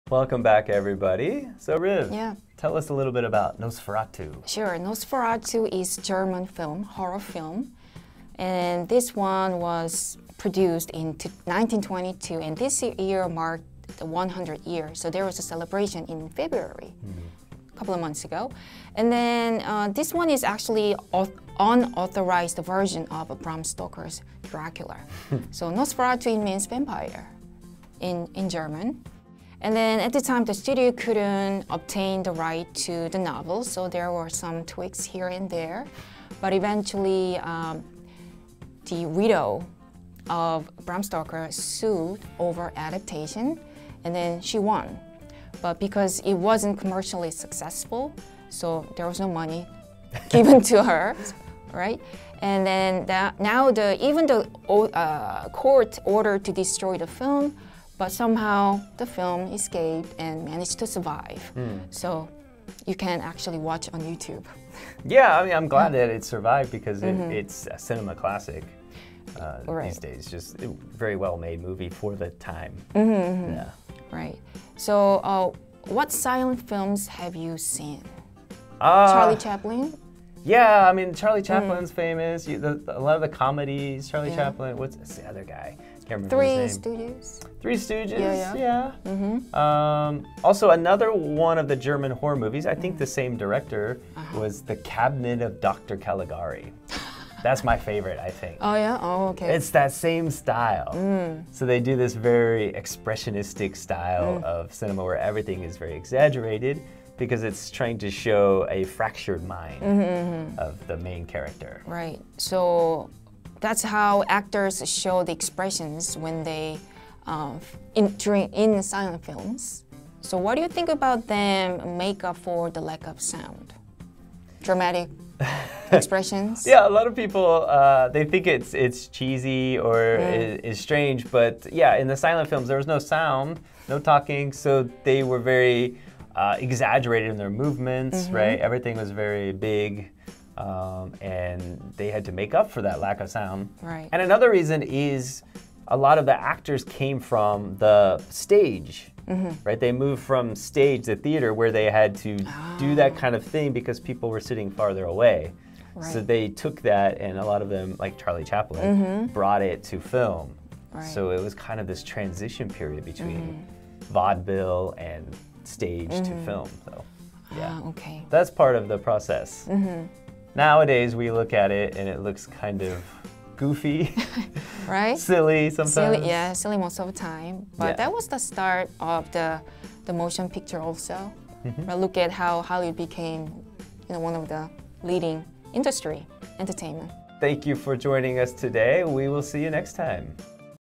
Welcome back, everybody. So, Riv, Yeah. tell us a little bit about Nosferatu. Sure. Nosferatu is German film, horror film. And this one was produced in 1922, and this year marked the 100 years. So there was a celebration in February, a couple of months ago. And then this one is actually unauthorized version of Bram Stoker's Dracula. So Nosferatu means vampire in German. And then at the time, the studio couldn't obtain the right to the novel, so there were some tweaks here and there. But eventually, the widow of Bram Stoker sued over adaptation, and then she won. But because it wasn't commercially successful, so there was no money given to her, right? And then even the court ordered to destroy the film, but somehow the film escaped and managed to survive. So you can actually watch on YouTube. Yeah, I mean, I'm glad that it survived because it's a cinema classic these days. Just a very well-made movie for the time. Yeah. Right. So what silent films have you seen? Charlie Chaplin? Yeah, I mean, Charlie Chaplin's famous. A lot of the comedies, Charlie Chaplin. What's the other guy? Can't remember his name. Three Stooges, yeah. Also, another one of the German horror movies, I think the same director, was The Cabinet of Dr. Caligari. That's my favorite, I think. Oh, yeah? Oh, okay. It's that same style. So they do this very expressionistic style of cinema where everything is very exaggerated because it's trying to show a fractured mind of the main character. Right. So that's how actors show the expressions when they in silent films. So what do you think about them make up for the lack of sound? Dramatic expressions? Yeah, a lot of people they think it's cheesy or is strange, but yeah, in the silent films there was no sound, no talking, so they were very exaggerated in their movements, right? Everything was very big. And they had to make up for that lack of sound. Right. And another reason is a lot of the actors came from the stage, right? They moved from stage to theater where they had to do that kind of thing because people were sitting farther away. Right. So they took that, and a lot of them, like Charlie Chaplin, brought it to film. Right. So it was kind of this transition period between vaudeville and stage to film. So yeah, okay. That's part of the process. Nowadays, we look at it and it looks kind of goofy, right? Silly sometimes. Silly, yeah, silly most of the time. But that was the start of the motion picture also. But look at how Hollywood became, one of the leading entertainment. Thank you for joining us today. We will see you next time.